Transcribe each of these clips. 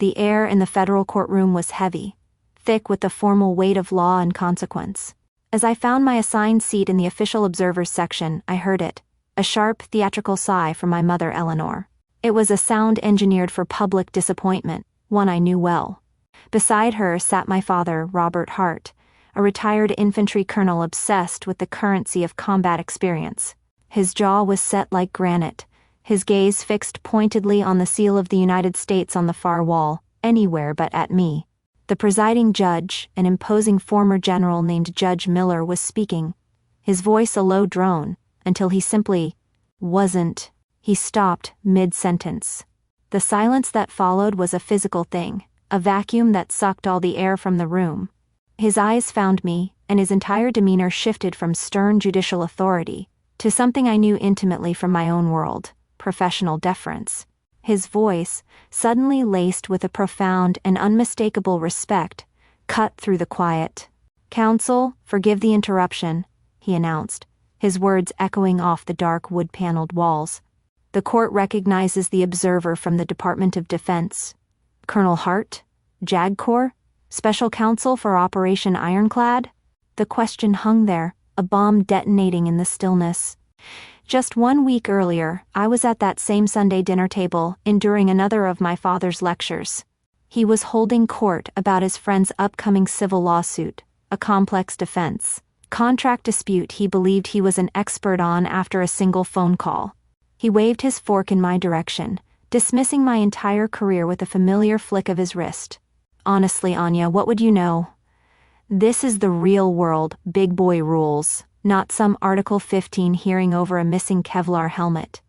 The air in the federal courtroom was heavy, thick with the formal weight of law and consequence. As I found my assigned seat in the official observers section, I heard it, a sharp, theatrical sigh from my mother Eleanor. It was a sound engineered for public disappointment, one I knew well. Beside her sat my father, Robert Hart, a retired infantry colonel obsessed with the currency of combat experience. His jaw was set like granite, his gaze fixed pointedly on the seal of the United States on the far wall, anywhere but at me. The presiding judge, an imposing former general named Judge Miller, was speaking, his voice a low drone, until he simply wasn't. He stopped mid-sentence. The silence that followed was a physical thing, a vacuum that sucked all the air from the room. His eyes found me, and his entire demeanor shifted from stern judicial authority to something I knew intimately from my own world, professional deference. His voice, suddenly laced with a profound and unmistakable respect, cut through the quiet. "Counsel, forgive the interruption," he announced, his words echoing off the dark wood-paneled walls. "The court recognizes the observer from the Department of Defense. Colonel Hart? JAG Corps? Special Counsel for Operation Ironclad?" The question hung there, a bomb detonating in the stillness. Just 1 week earlier, I was at that same Sunday dinner table, enduring another of my father's lectures. He was holding court about his friend's upcoming civil lawsuit, a complex defense contract dispute he believed he was an expert on after a single phone call. He waved his fork in my direction, dismissing my entire career with a familiar flick of his wrist. "Honestly, Anya, what would you know? This is the real world, big boy rules. Not some Article 15 hearing over a missing Kevlar helmet.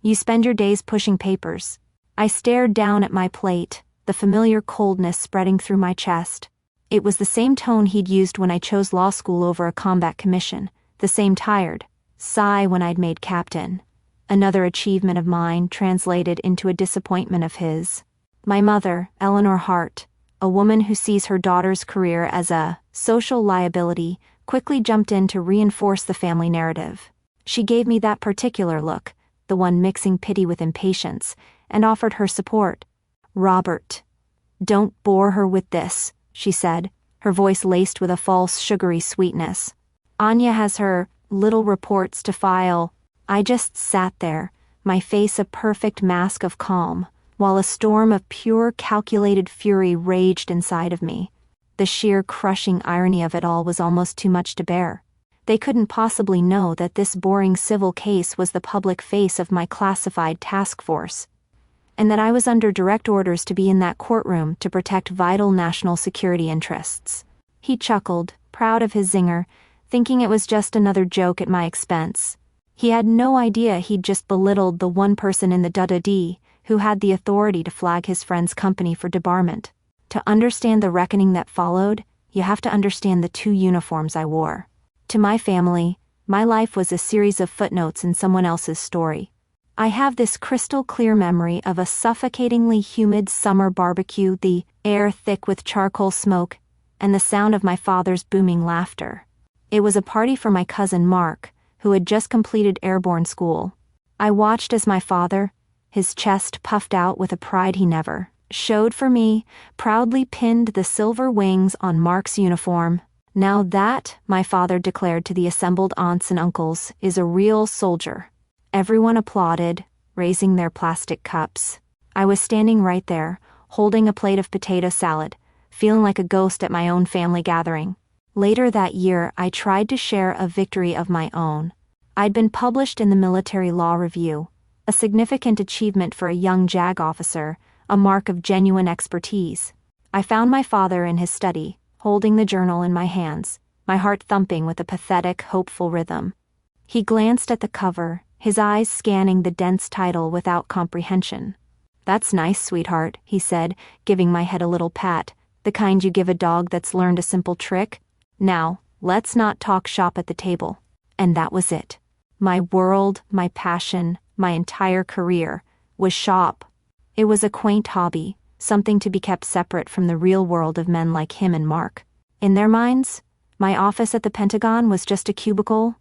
You spend your days pushing papers." I stared down at my plate, the familiar coldness spreading through my chest. It was the same tone he'd used when I chose law school over a combat commission, the same tired sigh when I'd made captain. Another achievement of mine translated into a disappointment of his. My mother, Eleanor Hart, a woman who sees her daughter's career as a social liability, quickly jumped in to reinforce the family narrative. She gave me that particular look, the one mixing pity with impatience, and offered her support. "Robert, don't bore her with this," she said, her voice laced with a false sugary sweetness. "Anya has her little reports to file." I just sat there, my face a perfect mask of calm, while a storm of pure calculated fury raged inside of me. The sheer crushing irony of it all was almost too much to bear. They couldn't possibly know that this boring civil case was the public face of my classified task force, and that I was under direct orders to be in that courtroom to protect vital national security interests. He chuckled, proud of his zinger, thinking it was just another joke at my expense. He had no idea he'd just belittled the one person in the DUD who had the authority to flag his friend's company for debarment. To understand the reckoning that followed, you have to understand the 2 uniforms I wore. To my family, my life was a series of footnotes in someone else's story. I have this crystal clear memory of a suffocatingly humid summer barbecue, the air thick with charcoal smoke, and the sound of my father's booming laughter. It was a party for my cousin Mark, who had just completed airborne school. I watched as my father, his chest puffed out with a pride he never showed for me, proudly pinned the silver wings on Mark's uniform. "Now that," my father declared to the assembled aunts and uncles, "is a real soldier." Everyone applauded, raising their plastic cups. I was standing right there, holding a plate of potato salad, feeling like a ghost at my own family gathering. Later that year, I tried to share a victory of my own. I'd been published in the Military Law Review, a significant achievement for a young JAG officer, a mark of genuine expertise. I found my father in his study, holding the journal in my hands, my heart thumping with a pathetic, hopeful rhythm. He glanced at the cover, his eyes scanning the dense title without comprehension. "That's nice, sweetheart," he said, giving my head a little pat, the kind you give a dog that's learned a simple trick. "Now, let's not talk shop at the table." And that was it. My world, my passion, my entire career was shop. It was a quaint hobby, something to be kept separate from the real world of men like him and Mark. In their minds, my office at the Pentagon was just a cubicle.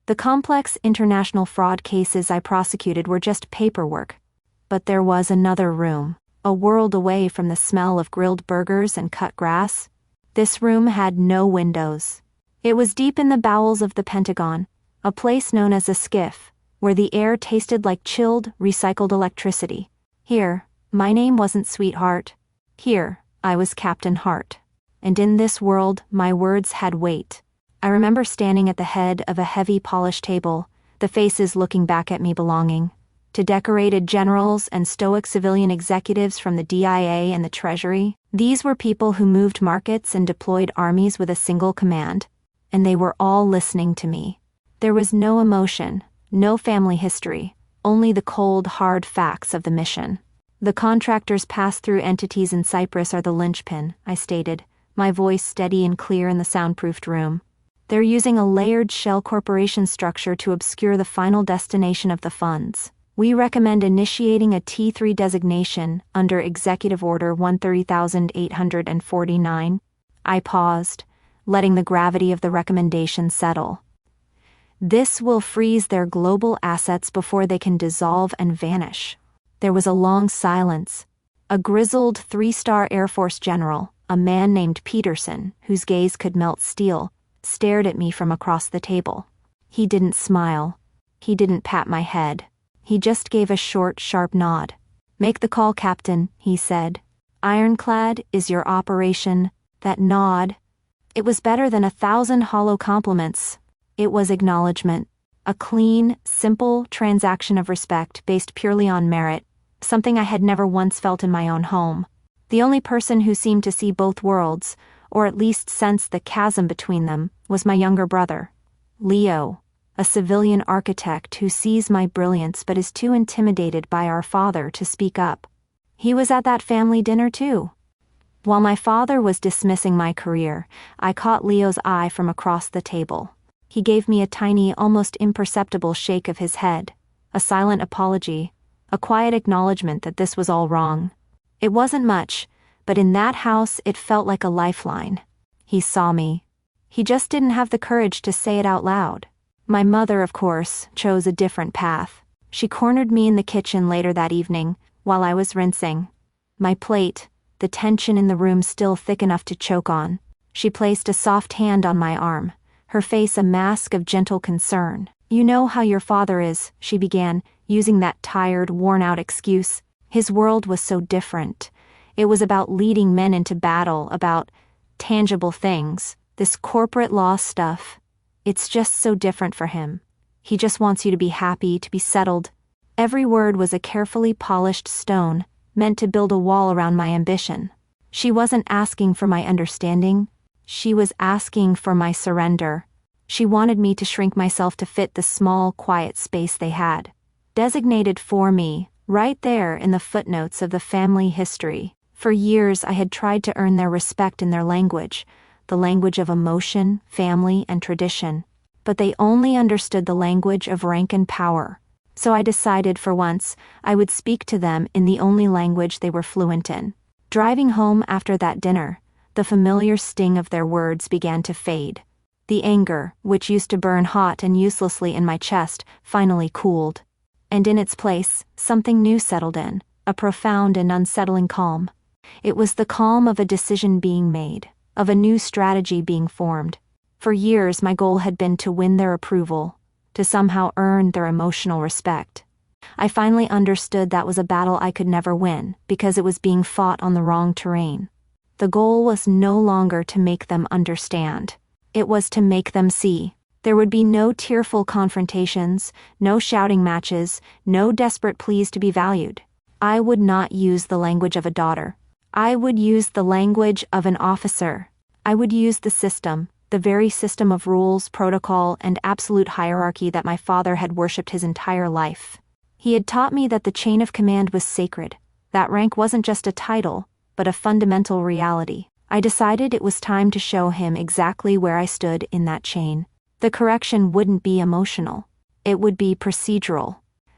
The complex international fraud cases I prosecuted were just paperwork. But there was another room, a world away from the smell of grilled burgers and cut grass. This room had no windows. It was deep in the bowels of the Pentagon, a place known as a skiff, where the air tasted like chilled, recycled electricity. Here, my name wasn't Sweetheart. Here, I was Captain Hart. And in this world, my words had weight. I remember standing at the head of a heavy polished table, the faces looking back at me belonging to decorated generals and stoic civilian executives from the DIA and the Treasury. These were people who moved markets and deployed armies with a single command, and they were all listening to me. There was no emotion, no family history, only the cold, hard facts of the mission. The contractors pass-through entities in Cyprus are the linchpin, I stated, my voice steady and clear in the soundproofed room. They're using a layered shell corporation structure to obscure the final destination of the funds. We recommend initiating a T3 designation under Executive Order 130,849. I paused, letting the gravity of the recommendation settle. This will freeze their global assets before they can dissolve and vanish. There was a long silence. A grizzled 3-star Air Force general, a man named Peterson, whose gaze could melt steel, stared at me from across the table. He didn't smile. He didn't pat my head. He just gave a short, sharp nod. "Make the call, Captain," he said. "Ironclad is your operation." That nod. It was better than 1,000 hollow compliments. It was acknowledgment. A clean, simple transaction of respect based purely on merit, something I had never once felt in my own home. The only person who seemed to see both worlds, or at least sense the chasm between them, was my younger brother, Leo, a civilian architect who sees my brilliance but is too intimidated by our father to speak up. He was at that family dinner too. While my father was dismissing my career, I caught Leo's eye from across the table. He gave me a tiny, almost imperceptible shake of his head, a silent apology, a quiet acknowledgement that this was all wrong. It wasn't much, but in that house it felt like a lifeline. He saw me. He just didn't have the courage to say it out loud. My mother, of course, chose a different path. She cornered me in the kitchen later that evening, while I was rinsing my plate, the tension in the room still thick enough to choke on. She placed a soft hand on my arm, her face a mask of gentle concern. "You know how your father is," she began, using that tired, worn-out excuse. His world was so different. It was about leading men into battle, about tangible things, this corporate law stuff. It's just so different for him. He just wants you to be happy, to be settled. Every word was a carefully polished stone, meant to build a wall around my ambition. She wasn't asking for my understanding. She was asking for my surrender. She wanted me to shrink myself to fit the small, quiet space they had, designated for me, right there in the footnotes of the family history. For years I had tried to earn their respect in their language, the language of emotion, family, and tradition. But they only understood the language of rank and power. So I decided for once I would speak to them in the only language they were fluent in. Driving home after that dinner, the familiar sting of their words began to fade. The anger, which used to burn hot and uselessly in my chest, finally cooled. And in its place, something new settled in, a profound and unsettling calm. It was the calm of a decision being made, of a new strategy being formed. For years my goal had been to win their approval, to somehow earn their emotional respect. I finally understood that was a battle I could never win, because it was being fought on the wrong terrain. The goal was no longer to make them understand. It was to make them see. There would be no tearful confrontations, no shouting matches, no desperate pleas to be valued. I would not use the language of a daughter. I would use the language of an officer. I would use the system, the very system of rules, protocol, and absolute hierarchy that my father had worshipped his entire life. He had taught me that the chain of command was sacred, that rank wasn't just a title, but a fundamental reality. I decided it was time to show him exactly where I stood in that chain. The correction wouldn't be emotional. It would be procedural.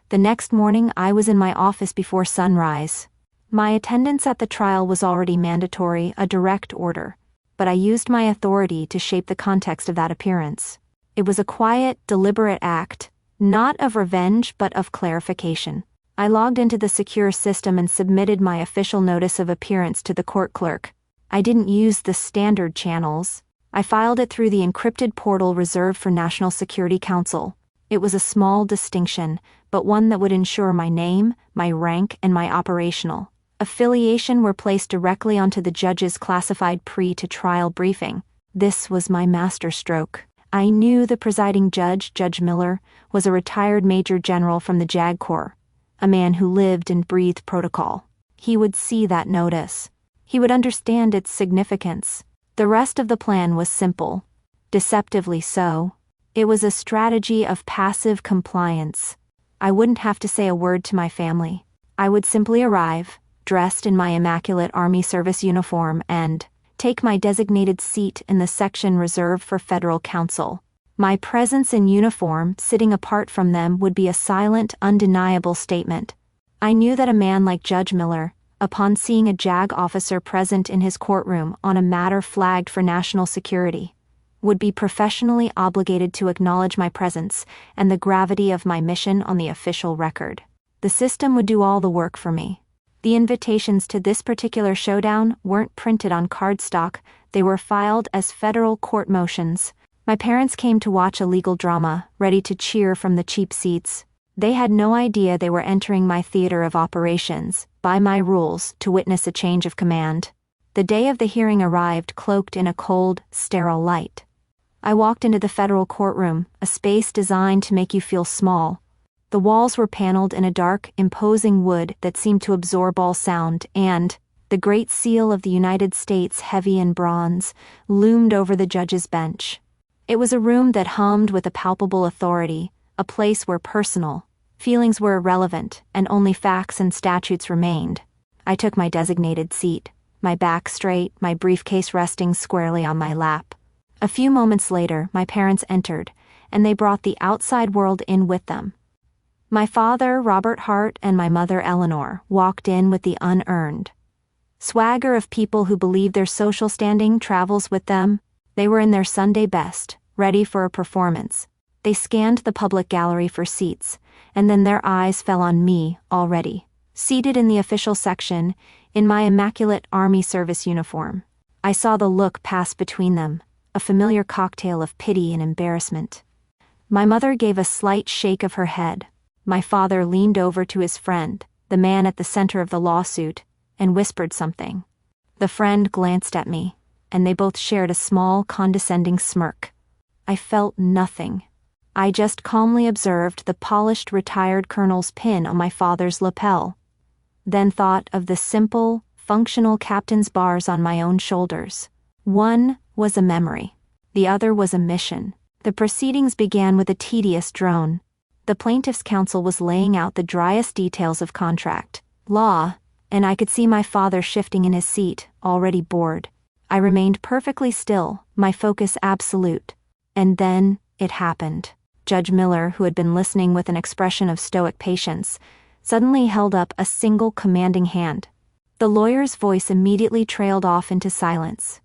The next morning I was in my office before sunrise. My attendance at the trial was already mandatory, a direct order, but I used my authority to shape the context of that appearance. It was a quiet, deliberate act, not of revenge but of clarification. I logged into the secure system and submitted my official notice of appearance to the court clerk. I didn't use the standard channels. I filed it through the encrypted portal reserved for National Security Council. It was a small distinction, but one that would ensure my name, my rank, and my operational affiliation were placed directly onto the judge's classified pre-to-trial briefing. This was my masterstroke. I knew the presiding judge, Judge Miller, was a retired Major General from the JAG Corps, a man who lived and breathed protocol. He would see that notice. He would understand its significance. The rest of the plan was simple. Deceptively so. It was a strategy of passive compliance. I wouldn't have to say a word to my family. I would simply arrive, dressed in my immaculate Army service uniform, and take my designated seat in the section reserved for federal counsel. My presence in uniform, sitting apart from them, would be a silent, undeniable statement. I knew that a man like Judge Miller, upon seeing a JAG officer present in his courtroom on a matter flagged for national security, would be professionally obligated to acknowledge my presence and the gravity of my mission on the official record. The system would do all the work for me. The invitations to this particular showdown weren't printed on cardstock, they were filed as federal court motions. My parents came to watch a legal drama, ready to cheer from the cheap seats. They had no idea they were entering my theater of operations, by my rules, to witness a change of command. The day of the hearing arrived cloaked in a cold, sterile light. I walked into the federal courtroom, a space designed to make you feel small. The walls were paneled in a dark, imposing wood that seemed to absorb all sound, and the Great Seal of the United States, heavy in bronze, loomed over the judge's bench. It was a room that hummed with a palpable authority, a place where personal feelings were irrelevant and only facts and statutes remained. I took my designated seat, my back straight, my briefcase resting squarely on my lap. A few moments later, my parents entered, and they brought the outside world in with them. My father, Robert Hart, and my mother, Eleanor, walked in with the unearned swagger of people who believe their social standing travels with them. They were in their Sunday best, ready for a performance. They scanned the public gallery for seats, and then their eyes fell on me already, seated in the official section, in my immaculate Army service uniform. I saw the look pass between them, a familiar cocktail of pity and embarrassment. My mother gave a slight shake of her head. My father leaned over to his friend, the man at the center of the lawsuit, and whispered something. The friend glanced at me, and they both shared a small, condescending smirk. I felt nothing. I just calmly observed the polished retired colonel's pin on my father's lapel, then thought of the simple, functional captain's bars on my own shoulders. One was a memory. The other was a mission. The proceedings began with a tedious drone. The plaintiff's counsel was laying out the driest details of contract law, and I could see my father shifting in his seat, already bored. I remained perfectly still, my focus absolute. And then, it happened. Judge Miller, who had been listening with an expression of stoic patience, suddenly held up a single commanding hand. The lawyer's voice immediately trailed off into silence.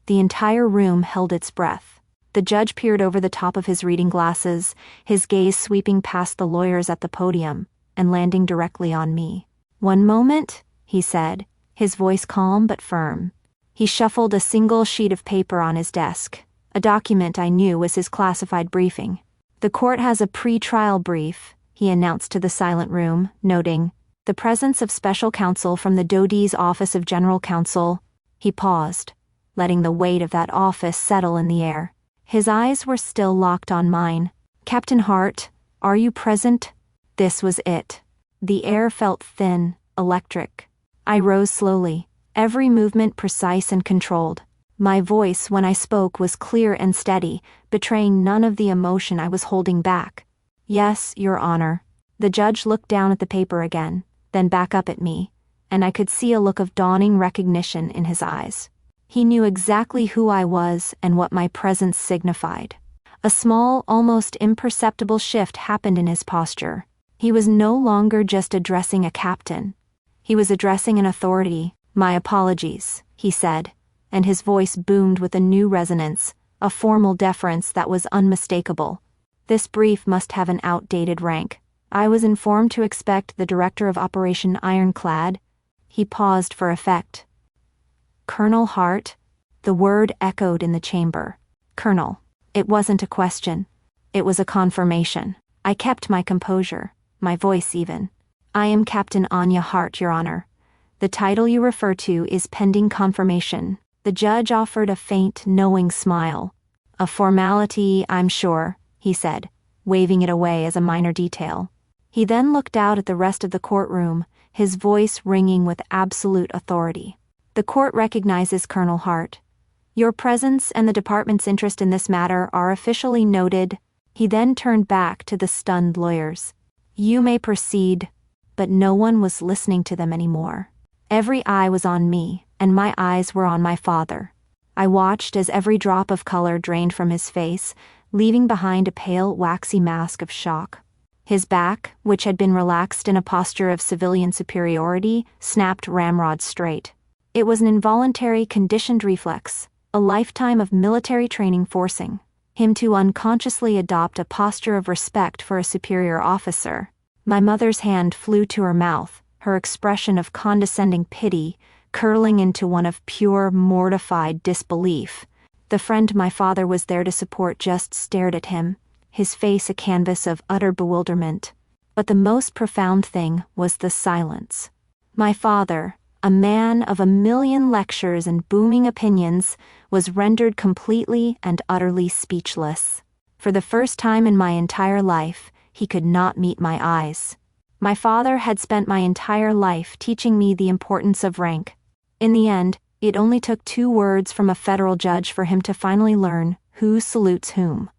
The entire room held its breath. The judge peered over the top of his reading glasses, his gaze sweeping past the lawyers at the podium, and landing directly on me. "One moment," he said, his voice calm but firm. He shuffled a single sheet of paper on his desk, a document I knew was his classified briefing. "The court has a pre-trial brief," he announced to the silent room, noting the presence of special counsel from the Dode's Office of General Counsel. He paused, letting the weight of that office settle in the air. His eyes were still locked on mine. "Captain Hart, are you present?" This was it. The air felt thin, electric. I rose slowly, every movement precise and controlled. My voice, when I spoke, was clear and steady, betraying none of the emotion I was holding back. "Yes, Your Honor." The judge looked down at the paper again, then back up at me, and I could see a look of dawning recognition in his eyes. He knew exactly who I was and what my presence signified. A small, almost imperceptible shift happened in his posture. He was no longer just addressing a captain. He was addressing an authority. "My apologies," he said, and his voice boomed with a new resonance, a formal deference that was unmistakable. "This brief must have an outdated rank. I was informed to expect the director of Operation Ironclad. He paused for effect. Colonel Hart? The word echoed in the chamber. Colonel. It wasn't a question. It was a confirmation. I kept my composure, my voice even. I am Captain Anya Hart, Your Honor. The title you refer to is pending confirmation. The judge offered a faint, knowing smile. A formality, I'm sure, he said, waving it away as a minor detail. He then looked out at the rest of the courtroom, his voice ringing with absolute authority. The court recognizes Colonel Hart. Your presence and the department's interest in this matter are officially noted. He then turned back to the stunned lawyers. You may proceed. But no one was listening to them anymore. Every eye was on me, and my eyes were on my father. I watched as every drop of color drained from his face, leaving behind a pale, waxy mask of shock. His back, which had been relaxed in a posture of civilian superiority, snapped ramrod straight. It was an involuntary, conditioned reflex, a lifetime of military training forcing him to unconsciously adopt a posture of respect for a superior officer. My mother's hand flew to her mouth, her expression of condescending pity curling into one of pure, mortified disbelief. The friend my father was there to support just stared at him, his face a canvas of utter bewilderment. But the most profound thing was the silence. My father, a man of a million lectures and booming opinions, was rendered completely and utterly speechless. For the first time in my entire life, he could not meet my eyes. My father had spent my entire life teaching me the importance of rank. In the end, it only took 2 words from a federal judge for him to finally learn who salutes whom.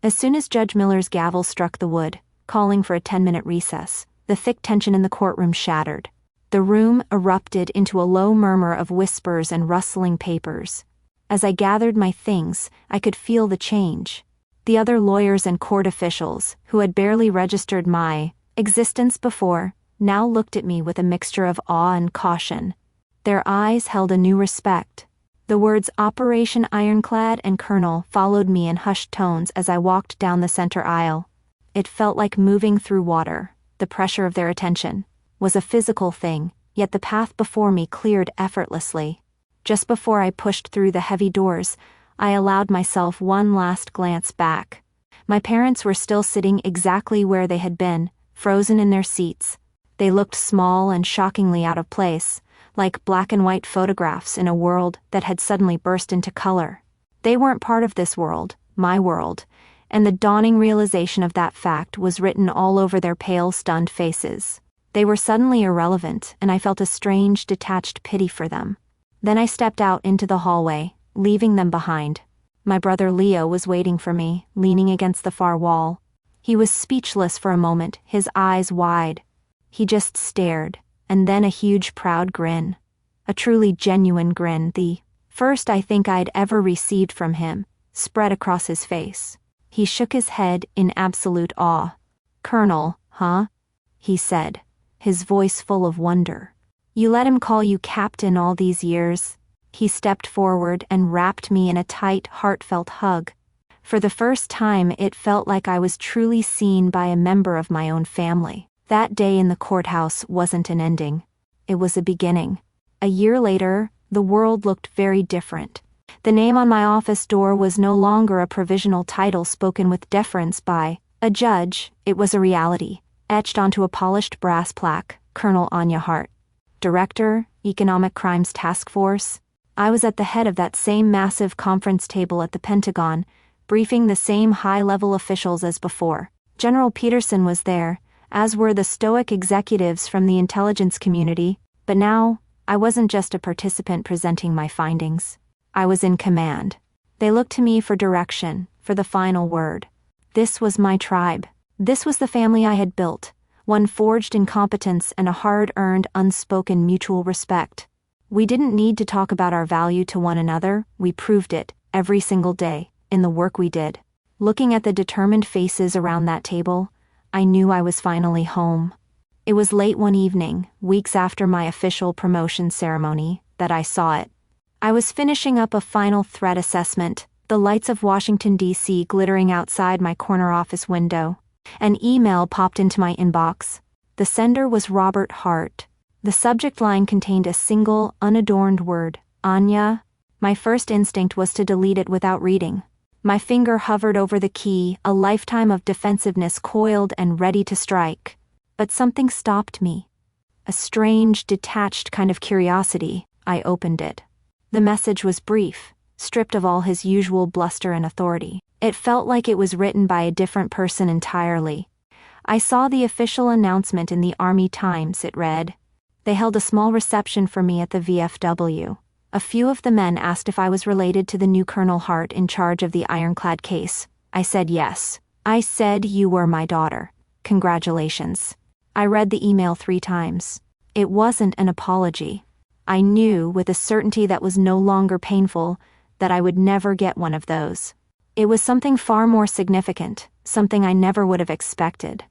As soon as Judge Miller's gavel struck the wood, calling for a 10-minute recess, the thick tension in the courtroom shattered. The room erupted into a low murmur of whispers and rustling papers. As I gathered my things, I could feel the change. The other lawyers and court officials, who had barely registered my existence before, now looked at me with a mixture of awe and caution. Their eyes held a new respect. The words Operation Ironclad and Colonel followed me in hushed tones as I walked down the center aisle. It felt like moving through water. The pressure of their attention was a physical thing, yet the path before me cleared effortlessly. Just before I pushed through the heavy doors, I allowed myself one last glance back. My parents were still sitting exactly where they had been, frozen in their seats. They looked small and shockingly out of place, like black and white photographs in a world that had suddenly burst into color. They weren't part of this world, my world, and the dawning realization of that fact was written all over their pale, stunned faces. They were suddenly irrelevant, and I felt a strange, detached pity for them. Then I stepped out into the hallway, leaving them behind. My brother Leo was waiting for me, leaning against the far wall. He was speechless for a moment, his eyes wide. He just stared, and then a huge proud grin. A truly genuine grin, the first I think I'd ever received from him, spread across his face. He shook his head in absolute awe. "Colonel, huh?" he said, his voice full of wonder. "You let him call you Captain all these years?" He stepped forward and wrapped me in a tight, heartfelt hug. For the first time, it felt like I was truly seen by a member of my own family. That day in the courthouse wasn't an ending. It was a beginning. A year later, the world looked very different. The name on my office door was no longer a provisional title spoken with deference by a judge. It was a reality, etched onto a polished brass plaque, Colonel Anya Hart. Director, Economic Crimes Task Force. I was at the head of that same massive conference table at the Pentagon, briefing the same high-level officials as before. General Peterson was there, as were the stoic executives from the intelligence community, but now, I wasn't just a participant presenting my findings. I was in command. They looked to me for direction, for the final word. This was my tribe. This was the family I had built, one forged in competence and a hard-earned, unspoken mutual respect. We didn't need to talk about our value to one another, we proved it, every single day, in the work we did. Looking at the determined faces around that table, I knew I was finally home. It was late one evening, weeks after my official promotion ceremony, that I saw it. I was finishing up a final threat assessment, the lights of Washington, D.C. glittering outside my corner office window. An email popped into my inbox. The sender was Robert Hart. The subject line contained a single, unadorned word, Anya. My first instinct was to delete it without reading. My finger hovered over the key, a lifetime of defensiveness coiled and ready to strike. But something stopped me. A strange, detached kind of curiosity. I opened it. The message was brief, stripped of all his usual bluster and authority. It felt like it was written by a different person entirely. I saw the official announcement in the Army Times, it read. They held a small reception for me at the VFW. A few of the men asked if I was related to the new Colonel Hart in charge of the ironclad case. I said yes. I said you were my daughter. Congratulations. I read the email 3 times. It wasn't an apology. I knew, with a certainty that was no longer painful, that I would never get one of those. It was something far more significant, something I never would have expected.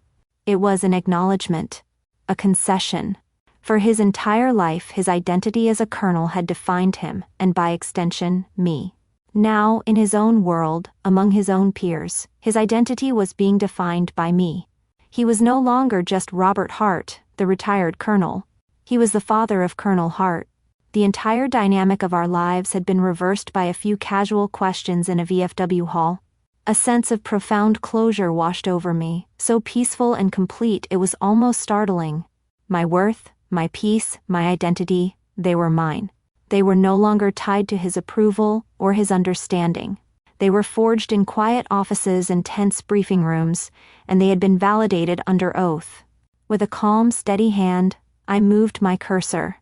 It was an acknowledgment, a concession. For his entire life, his identity as a colonel had defined him, and by extension, me. Now, in his own world, among his own peers, his identity was being defined by me. He was no longer just Robert Hart, the retired colonel. He was the father of Colonel Hart. The entire dynamic of our lives had been reversed by a few casual questions in a VFW hall. A sense of profound closure washed over me, so peaceful and complete it was almost startling. My worth, my peace, my identity, they were mine. They were no longer tied to his approval or his understanding. They were forged in quiet offices and tense briefing rooms, and they had been validated under oath. With a calm, steady hand, I moved my cursor.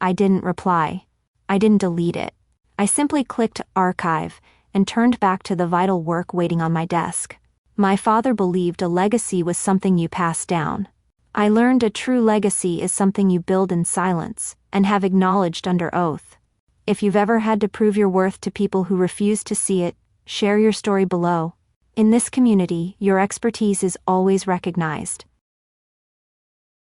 I didn't reply. I didn't delete it. I simply clicked archive and turned back to the vital work waiting on my desk. My father believed a legacy was something you pass down. I learned a true legacy is something you build in silence and have acknowledged under oath. If you've ever had to prove your worth to people who refuse to see it, share your story below. In this community, your expertise is always recognized.